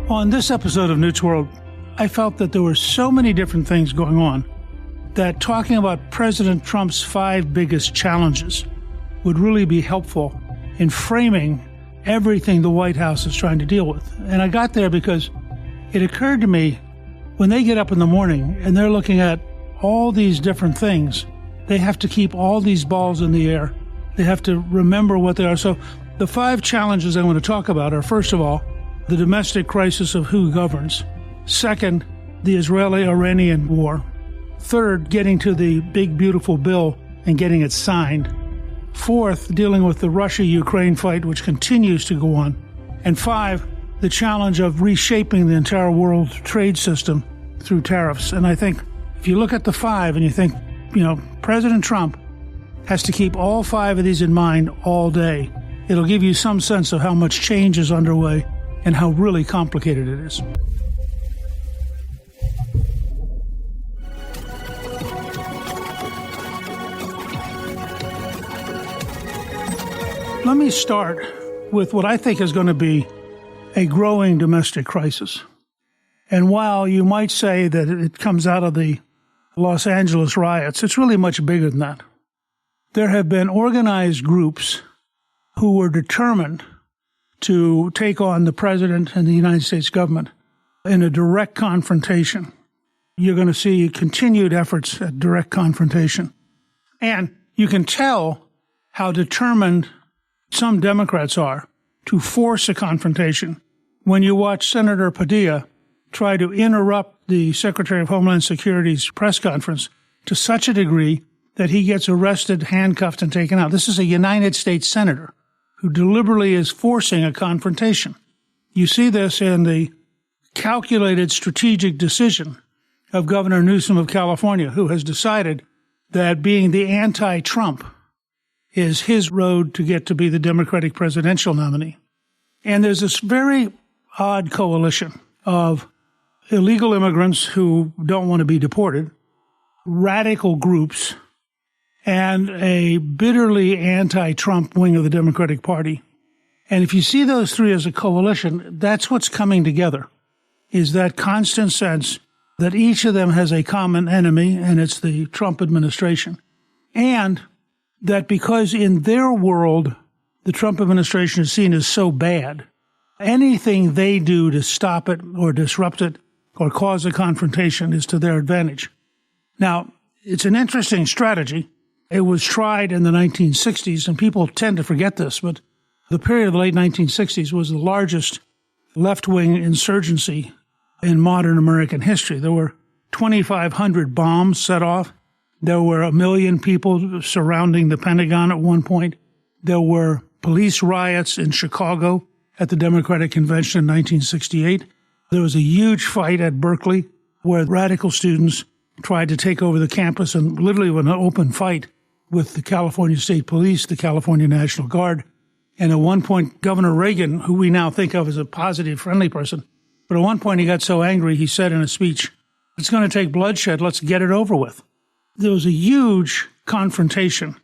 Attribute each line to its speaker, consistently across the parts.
Speaker 1: On this episode of Newt's World, I felt that there were so many different things going on that talking about President Trump's 5 biggest challenges would really be helpful in framing everything the White House is trying to deal with. And I got there because it occurred to me, when they get up in the morning and they're looking at all these different things, they have to keep all these balls in the air. They have to remember what they are. So the 5 challenges I want to talk about are, first of all, the domestic crisis of who governs. Second, the Israeli-Iranian war. Third, getting to the big, beautiful bill and getting it signed. Fourth, dealing with the Russia-Ukraine fight, which continues to go on. And 5, the challenge of reshaping the entire world trade system through tariffs. And I think if you look at the 5 and you think, President Trump has to keep all 5 of these in mind all day, it'll give you some sense of how much change is underway and how really complicated it is. Let me start with what I think is going to be a growing domestic crisis. And while you might say that it comes out of the Los Angeles riots, it's really much bigger than that. There have been organized groups who were determined to take on the president and the United States government in a direct confrontation. You're going to see continued efforts at direct confrontation. And you can tell how determined some Democrats are to force a confrontation when you watch Senator Padilla try to interrupt the Secretary of Homeland Security's press conference to such a degree that he gets arrested, handcuffed, and taken out. This is a United States senator who deliberately is forcing a confrontation. You see this in the calculated strategic decision of Governor Newt of California, who has decided that being the anti-Trump is his road to get to be the Democratic presidential nominee. And there's this very odd coalition of illegal immigrants who don't want to be deported, radical groups, and a bitterly anti-Trump wing of the Democratic Party. And if you see those 3 as a coalition, that's what's coming together, is that constant sense that each of them has a common enemy, and it's the Trump administration. And that because in their world, the Trump administration is seen as so bad, anything they do to stop it or disrupt it or cause a confrontation is to their advantage. Now, it's an interesting strategy. It was tried in the 1960s, and people tend to forget this, but the period of the late 1960s was the largest left-wing insurgency in modern American history. There were 2,500 bombs set off. There were 1 million people surrounding the Pentagon at one point. There were police riots in Chicago at the Democratic Convention in 1968. There was a huge fight at Berkeley where radical students tried to take over the campus and literally were in an open fight with the California State Police, the California National Guard. And at one point, Governor Reagan, who we now think of as a positive, friendly person, but at one point he got so angry, he said in a speech, "It's going to take bloodshed, let's get it over with." There was a huge confrontation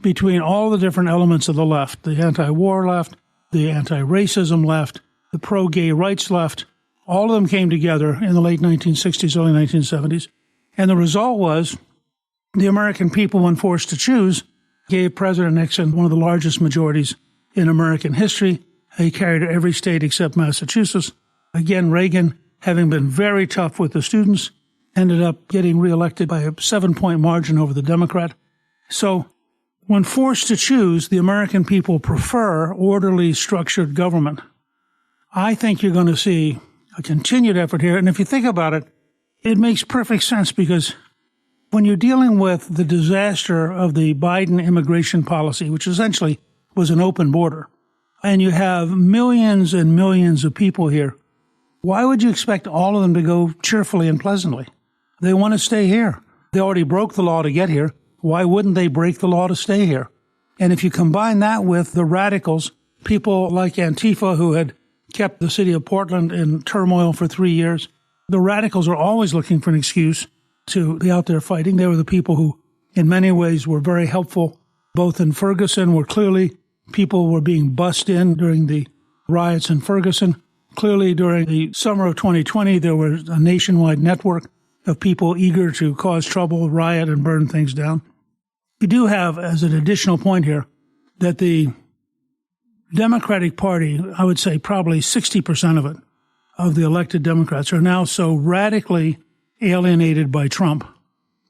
Speaker 1: between all the different elements of the left, the anti-war left, the anti-racism left, the pro-gay rights left. All of them came together in the late 1960s, early 1970s. And the result was the American people, when forced to choose, gave President Nixon one of the largest majorities in American history. He carried every state except Massachusetts. Again, Reagan, having been very tough with the students, ended up getting reelected by a 7-point margin over the Democrat. So when forced to choose, the American people prefer orderly, structured government. I think you're going to see a continued effort here. And if you think about it, it makes perfect sense because when you're dealing with the disaster of the Biden immigration policy, which essentially was an open border, and you have millions and millions of people here, why would you expect all of them to go cheerfully and pleasantly? They want to stay here. They already broke the law to get here. Why wouldn't they break the law to stay here? And if you combine that with the radicals, people like Antifa who had kept the city of Portland in turmoil for 3 years, the radicals are always looking for an excuse to be out there fighting. They were the people who, in many ways, were very helpful, both in Ferguson, where clearly people were being bussed in during the riots in Ferguson, Clearly, during the summer of 2020, there was a nationwide network of people eager to cause trouble, riot, and burn things down. You do have, as an additional point here, that the Democratic Party, I would say probably 60% of it, of the elected Democrats, are now so radically alienated by Trump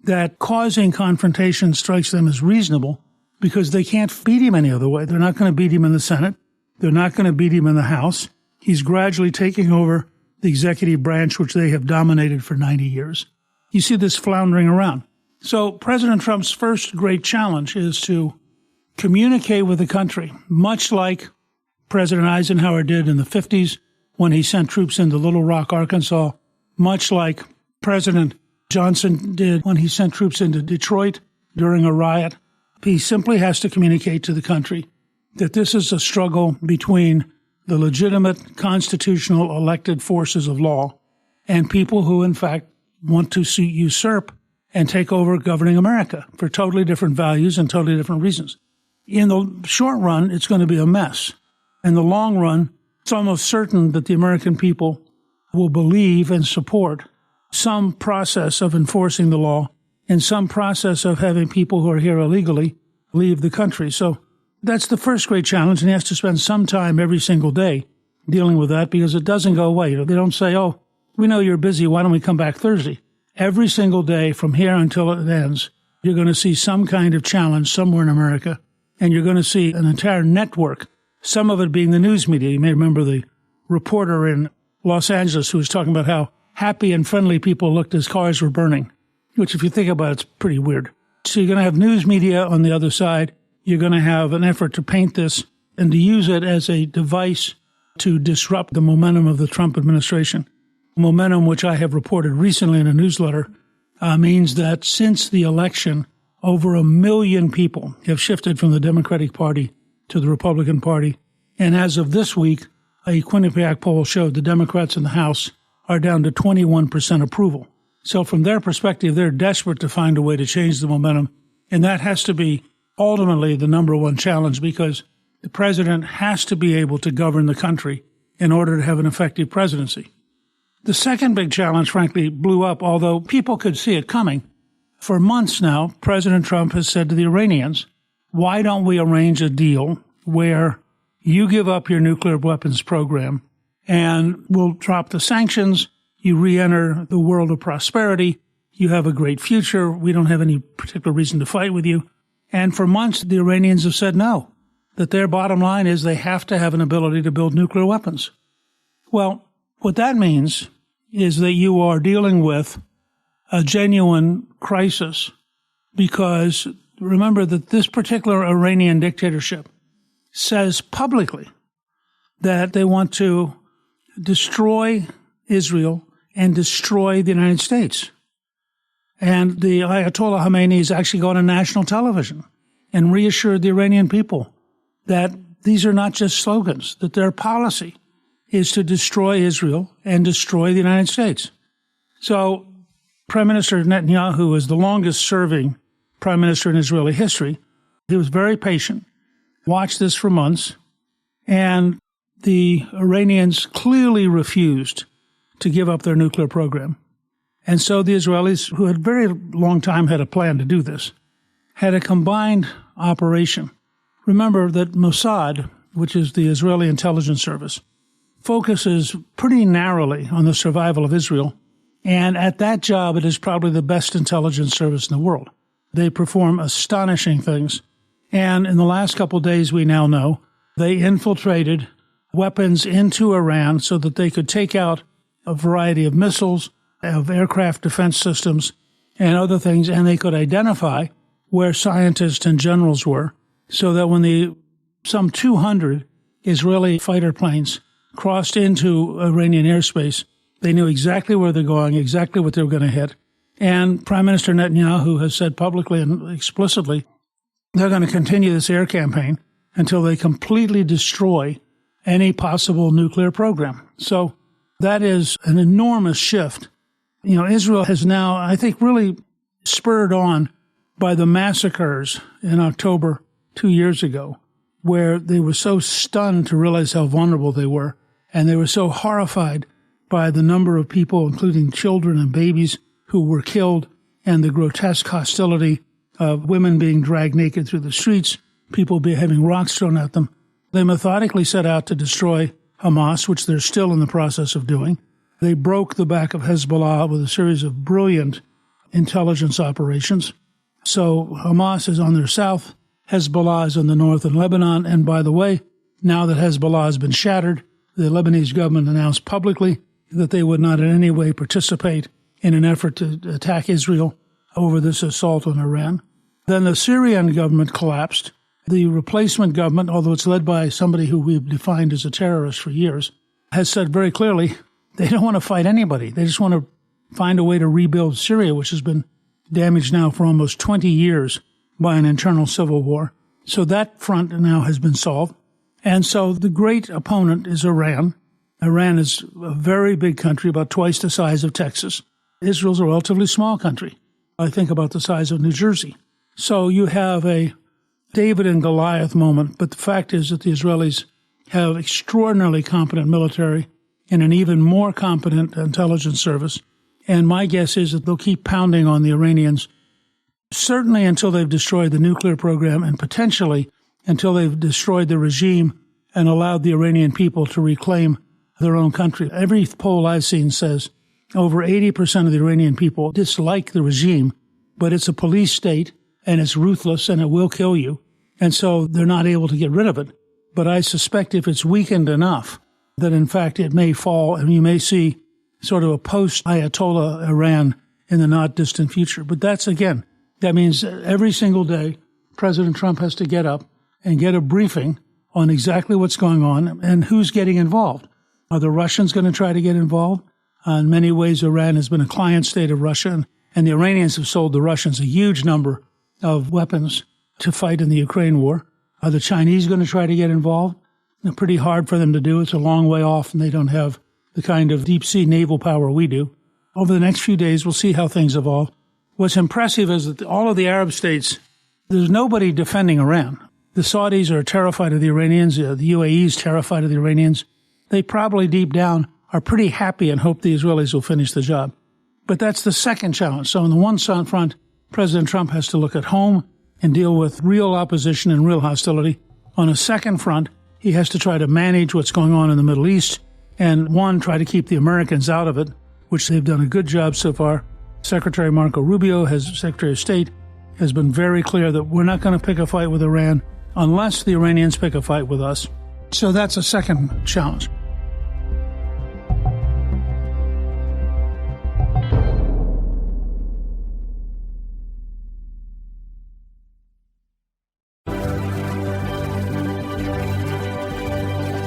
Speaker 1: that causing confrontation strikes them as reasonable because they can't beat him any other way. They're not going to beat him in the Senate. They're not going to beat him in the House. He's gradually taking over the executive branch, which they have dominated for 90 years. You see this floundering around. So President Trump's first great challenge is to communicate with the country, much like President Eisenhower did in the 50s when he sent troops into Little Rock, Arkansas, much like President Johnson did when he sent troops into Detroit during a riot. He simply has to communicate to the country that this is a struggle between the legitimate constitutional elected forces of law and people who, in fact, want to usurp and take over governing America for totally different values and totally different reasons. In the short run, it's going to be a mess. In the long run, it's almost certain that the American people will believe and support some process of enforcing the law and some process of having people who are here illegally leave the country. So that's the first great challenge, and he has to spend some time every single day dealing with that because it doesn't go away. They don't say, oh, we know you're busy, why don't we come back Thursday? Every single day from here until it ends, you're going to see some kind of challenge somewhere in America, and you're going to see an entire network, some of it being the news media. You may remember the reporter in Los Angeles who was talking about how happy and friendly people looked as cars were burning, which if you think about it, it's pretty weird. So you're going to have news media on the other side. You're going to have an effort to paint this and to use it as a device to disrupt the momentum of the Trump administration. Momentum, which I have reported recently in a newsletter, means that since the election, over 1 million people have shifted from the Democratic Party to the Republican Party. And as of this week, a Quinnipiac poll showed the Democrats in the House are down to 21% approval. So from their perspective, they're desperate to find a way to change the momentum. And that has to be ultimately the number one challenge because the president has to be able to govern the country in order to have an effective presidency. The second big challenge, frankly, blew up, although people could see it coming. For months now, President Trump has said to the Iranians, why don't we arrange a deal where you give up your nuclear weapons program and we'll drop the sanctions, you re-enter the world of prosperity, you have a great future, we don't have any particular reason to fight with you. And for months, the Iranians have said no, that their bottom line is they have to have an ability to build nuclear weapons. Well, what that means is that you are dealing with a genuine crisis because remember that this particular Iranian dictatorship says publicly that they want to destroy Israel and destroy the United States. And the Ayatollah Khomeini has actually gone on national television and reassured the Iranian people that these are not just slogans, that their policy is to destroy Israel and destroy the United States. So Prime Minister Netanyahu is the longest-serving prime minister in Israeli history. He was very patient, watched this for months, and the Iranians clearly refused to give up their nuclear program. And so the Israelis, who had very long time had a plan to do this, had a combined operation. Remember that Mossad, which is the Israeli intelligence service, focuses pretty narrowly on the survival of Israel. And at that job, it is probably the best intelligence service in the world. They perform astonishing things. And in the last couple of days, we now know, they infiltrated weapons into Iran so that they could take out a variety of missiles, of aircraft defense systems, and other things, and they could identify where scientists and generals were, so that when some 200 Israeli fighter planes crossed into Iranian airspace, they knew exactly where they're going, exactly what they were going to hit. And Prime Minister Netanyahu has said publicly and explicitly they're going to continue this air campaign until they completely destroy any possible nuclear program. So that is an enormous shift. You know, Israel has now, I think, really spurred on by the massacres in October 2 years ago, where they were so stunned to realize how vulnerable they were And they were so horrified by the number of people, including children and babies, who were killed, and the grotesque hostility of women being dragged naked through the streets, people having rocks thrown at them. They methodically set out to destroy Hamas, which they're still in the process of doing. They broke the back of Hezbollah with a series of brilliant intelligence operations. So Hamas is on their south, Hezbollah is on the north in Lebanon. And by the way, now that Hezbollah has been shattered, the Lebanese government announced publicly that they would not in any way participate in an effort to attack Israel over this assault on Iran. Then the Syrian government collapsed. The replacement government, although it's led by somebody who we've defined as a terrorist for years, has said very clearly they don't want to fight anybody. They just want to find a way to rebuild Syria, which has been damaged now for almost 20 years by an internal civil war. So that front now has been solved. And so the great opponent is Iran. Iran is a very big country, about twice the size of Texas. Israel's a relatively small country, I think about the size of New Jersey. So you have a David and Goliath moment, but the fact is that the Israelis have extraordinarily competent military and an even more competent intelligence service. And my guess is that they'll keep pounding on the Iranians, certainly until they've destroyed the nuclear program and potentially until they've destroyed the regime and allowed the Iranian people to reclaim their own country. Every poll I've seen says over 80% of the Iranian people dislike the regime, but it's a police state and it's ruthless and it will kill you. And so they're not able to get rid of it. But I suspect if it's weakened enough that in fact it may fall and you may see sort of a post-Ayatollah Iran in the not distant future. But that means every single day President Trump has to get up and get a briefing on exactly what's going on and who's getting involved. Are the Russians going to try to get involved? In many ways, Iran has been a client state of Russia, and the Iranians have sold the Russians a huge number of weapons to fight in the Ukraine war. Are the Chinese going to try to get involved? It's pretty hard for them to do. It's a long way off, and they don't have the kind of deep-sea naval power we do. Over the next few days, we'll see how things evolve. What's impressive is that all of the Arab states, there's nobody defending Iran. The Saudis are terrified of the Iranians. The UAE is terrified of the Iranians. They probably deep down are pretty happy and hope the Israelis will finish the job. But that's the second challenge. So on the one front, President Trump has to look at home and deal with real opposition and real hostility. On a second front, he has to try to manage what's going on in the Middle East and, try to keep the Americans out of it, which they've done a good job so far. Secretary Marco Rubio, Secretary of State, has been very clear that we're not going to pick a fight with Iran unless the Iranians pick a fight with us. So that's a second challenge.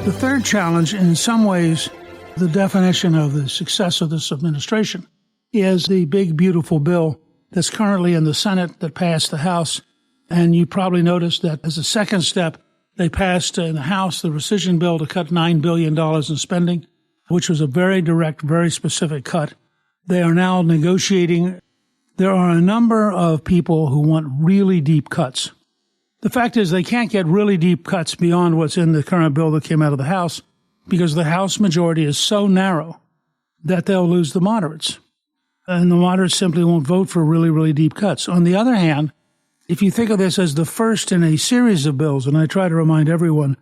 Speaker 1: The third challenge, in some ways, the definition of the success of this administration, is the big, beautiful bill that's currently in the Senate that passed the House. And you probably noticed that as a second step, they passed in the House the rescission bill to cut $9 billion in spending, which was a very direct, very specific cut. They are now negotiating. There are a number of people who want really deep cuts. The fact is they can't get really deep cuts beyond what's in the current bill that came out of the House because the House majority is so narrow that they'll lose the moderates. And the moderates simply won't vote for really, really deep cuts. On the other hand, if you think of this as the first in a series of bills, and I try to remind everyone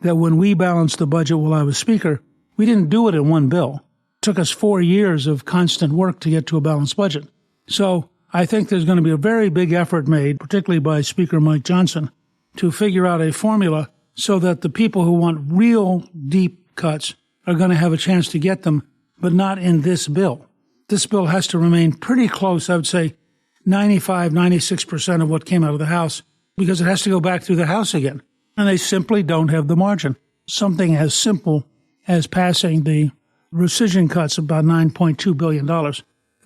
Speaker 1: that when we balanced the budget while I was Speaker, we didn't do it in one bill. It took us 4 years of constant work to get to a balanced budget. So I think there's going to be a very big effort made, particularly by Speaker Mike Johnson, to figure out a formula so that the people who want real deep cuts are going to have a chance to get them, but not in this bill. This bill has to remain pretty close, I would say 95, 96% of what came out of the House, because it has to go back through the House again. And they simply don't have the margin. Something as simple as passing the rescission cuts of about $9.2 billion.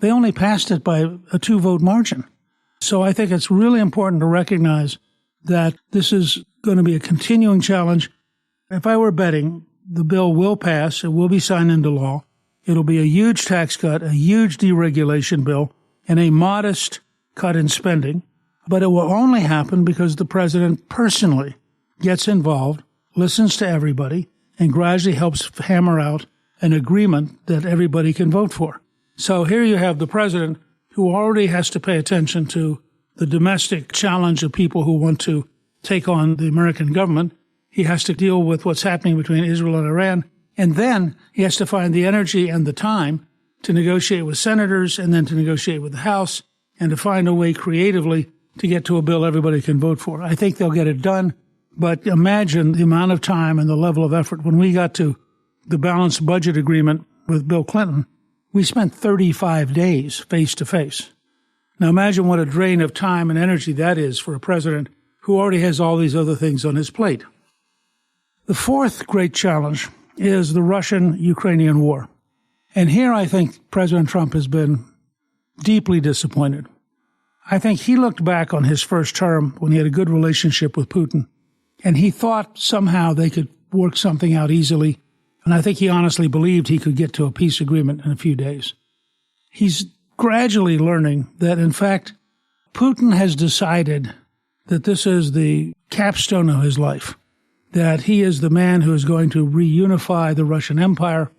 Speaker 1: They only passed it by a 2-vote margin. So I think it's really important to recognize that this is going to be a continuing challenge. If I were betting, the bill will pass. It will be signed into law. It'll be a huge tax cut, a huge deregulation bill, and a modest cut in spending. But it will only happen because the president personally gets involved, listens to everybody, and gradually helps hammer out an agreement that everybody can vote for. So here you have the president who already has to pay attention to the domestic challenge of people who want to take on the American government. He has to deal with what's happening between Israel and Iran. And then he has to find the energy and the time to negotiate with senators and then to negotiate with the House and to find a way creatively to get to a bill everybody can vote for. I think they'll get it done. But imagine the amount of time and the level of effort. When we got to the balanced budget agreement with Bill Clinton, we spent 35 days face to face. Now imagine what a drain of time and energy that is for a president who already has all these other things on his plate. The fourth great challenge is the Russian-Ukrainian war. And here I think President Trump has been deeply disappointed. I think he looked back on his first term when he had a good relationship with Putin, and he thought somehow they could work something out easily. And I think he honestly believed he could get to a peace agreement in a few days. He's gradually learning that, in fact, Putin has decided that this is the capstone of his life, that he is the man who is going to reunify the Russian Empire,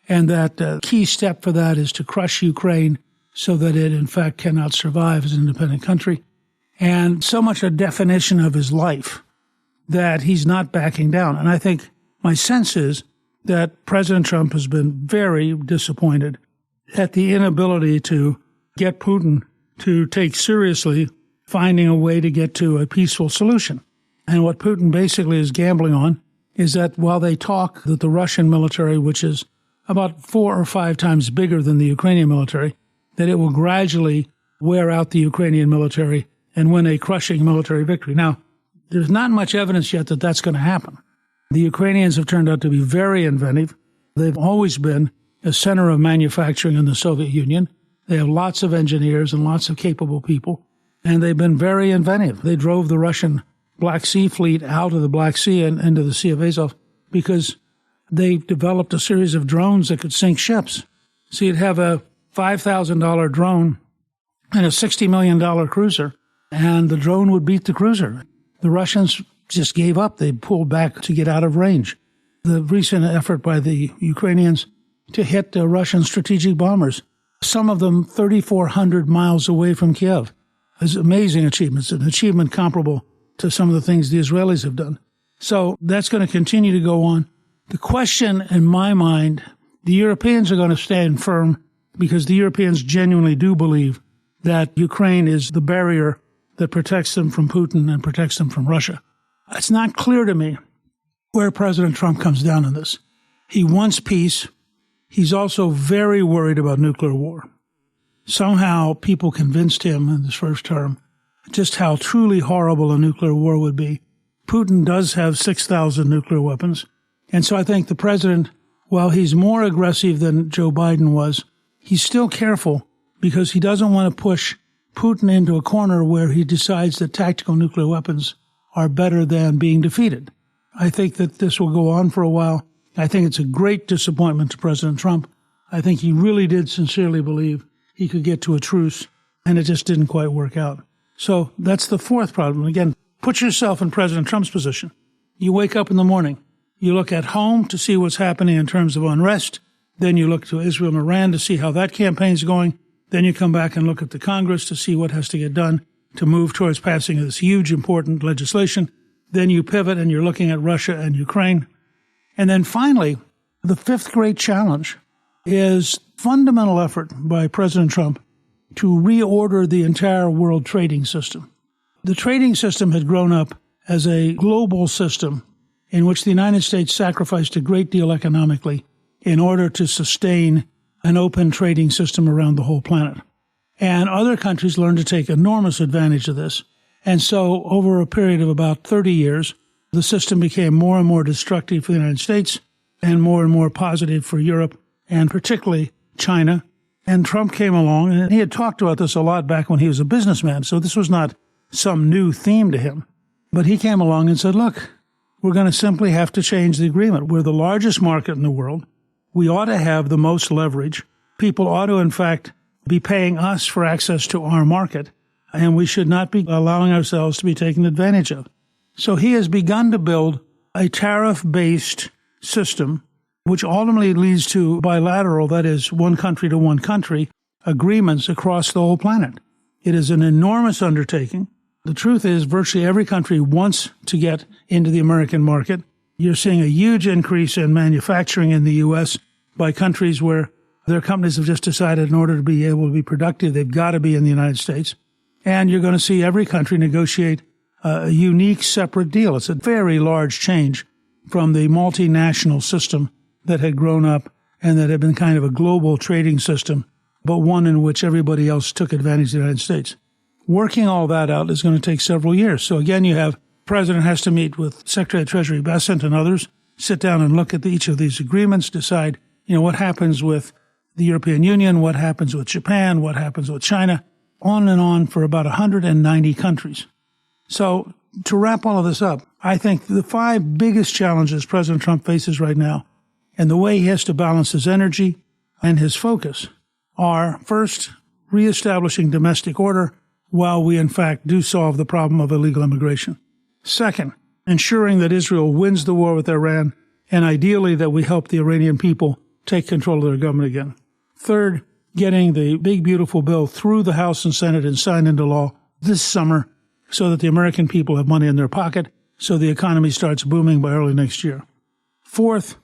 Speaker 1: and that the key step for that is to crush Ukraine so that it, in fact, cannot survive as an independent country. And so much a definition of his life that he's not backing down. And I think my sense is that President Trump has been very disappointed at the inability to get Putin to take seriously finding a way to get to a peaceful solution. And what Putin basically is gambling on is that while they talk that the Russian military, which is about 4 or 5 times bigger than the Ukrainian military, that it will gradually wear out the Ukrainian military and win a crushing military victory. Now, there's not much evidence yet that that's going to happen. The Ukrainians have turned out to be very inventive. They've always been a center of manufacturing in the Soviet Union. They have lots of engineers and lots of capable people, and they've been very inventive. They drove the Russian Black Sea fleet out of the Black Sea and into the Sea of Azov because they developed a series of drones that could sink ships. So you'd have a $5,000 drone and a $60 million cruiser, and the drone would beat the cruiser. The Russians just gave up. They pulled back to get out of range. The recent effort by the Ukrainians to hit the Russian strategic bombers, some of them 3,400 miles away from Kiev, is an amazing achievement. It's an achievement comparable to some of the things the Israelis have done. So that's going to continue to go on. The question in my mind, the Europeans are going to stand firm because the Europeans genuinely do believe that Ukraine is the barrier that protects them from Putin and protects them from Russia. It's not clear to me where President Trump comes down on this. He wants peace. He's also very worried about nuclear war. Somehow people convinced him in his first term just how truly horrible a nuclear war would be. Putin does have 6,000 nuclear weapons. And so I think the president, while he's more aggressive than Joe Biden was, he's still careful because he doesn't want to push Putin into a corner where he decides that tactical nuclear weapons are better than being defeated. I think that this will go on for a while. I think it's a great disappointment to President Trump. I think he really did sincerely believe he could get to a truce, and it just didn't quite work out. So that's the fourth problem. Again, put yourself in President Trump's position. You wake up in the morning. You look at home to see what's happening in terms of unrest. Then you look to Israel and Iran to see how that campaign's going. Then you come back and look at the Congress to see what has to get done to move towards passing this huge, important legislation. Then you pivot and you're looking at Russia and Ukraine. And then finally, the fifth great challenge is fundamental effort by President Trump to reorder the entire world trading system. The trading system had grown up as a global system in which the United States sacrificed a great deal economically in order to sustain an open trading system around the whole planet. And other countries learned to take enormous advantage of this. And so over a period of about 30 years, the system became more and more destructive for the United States and more positive for Europe and particularly China. And Trump came along, and he had talked about this a lot back when he was a businessman, so this was not some new theme to him. But he came along and said, look, we're going to simply have to change the agreement. We're the largest market in the world. We ought to have the most leverage. People ought to, in fact, be paying us for access to our market, and we should not be allowing ourselves to be taken advantage of. So he has begun to build a tariff-based system, which ultimately leads to bilateral, that is, one country to one country, agreements across the whole planet. It is an enormous undertaking. The truth is, virtually every country wants to get into the American market. You're seeing a huge increase in manufacturing in the U.S. by countries where their companies have just decided in order to be able to be productive, they've got to be in the United States. And you're going to see every country negotiate a unique, separate deal. It's a very large change from the multinational system that had grown up and that had been kind of a global trading system, but one in which everybody else took advantage of the United States. Working all that out is going to take several years. So again, you have President has to meet with Secretary of Treasury Bessent and others, sit down and look at each of these agreements, decide, what happens with the European Union, what happens with Japan, what happens with China, on and on for about 190 countries. So to wrap all of this up, I think the 5 biggest challenges President Trump faces right now and the way he has to balance his energy and his focus are, first, reestablishing domestic order while we, in fact, do solve the problem of illegal immigration. Second, ensuring that Israel wins the war with Iran and ideally that we help the Iranian people take control of their government again. Third, getting the big, beautiful bill through the House and Senate and signed into law this summer so that the American people have money in their pocket so the economy starts booming by early next year. Fourth,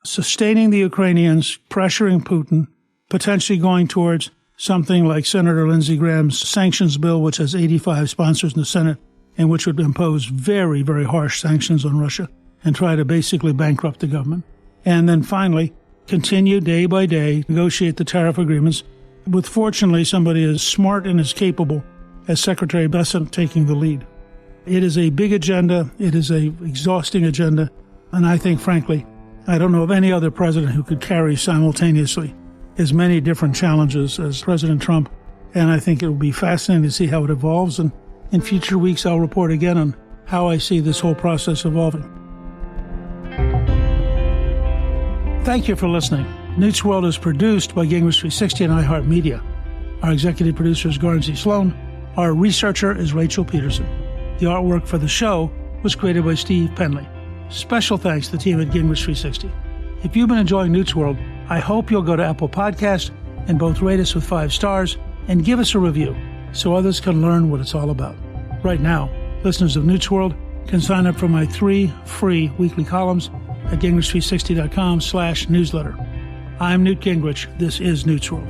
Speaker 1: sustaining the Ukrainians, pressuring Putin, potentially going towards something like Senator Lindsey Graham's sanctions bill, which has 85 sponsors in the Senate, and which would impose very, very harsh sanctions on Russia and try to basically bankrupt the government. And then finally, continue day by day, negotiate the tariff agreements with, fortunately, somebody as smart and as capable as Secretary Bessent taking the lead. It is a big agenda. It is a exhausting agenda. And I think, frankly, I don't know of any other president who could carry simultaneously as many different challenges as President Trump. And I think it will be fascinating to see how it evolves. And in future weeks, I'll report again on how I see this whole process evolving. Thank you for listening. Newt's World is produced by Gingrich 360 and iHeartMedia. Our executive producer is Garnsey Sloan. Our researcher is Rachel Peterson. The artwork for the show was created by Steve Penley. Special thanks to the team at Gingrich 360. If you've been enjoying Newt's World, I hope you'll go to Apple Podcasts and both rate us with 5 stars and give us a review so others can learn what it's all about. Right now, listeners of Newt's World can sign up for my 3 free weekly columns at Gingrich360.com/newsletter. I'm Newt Gingrich. This is Newt's World.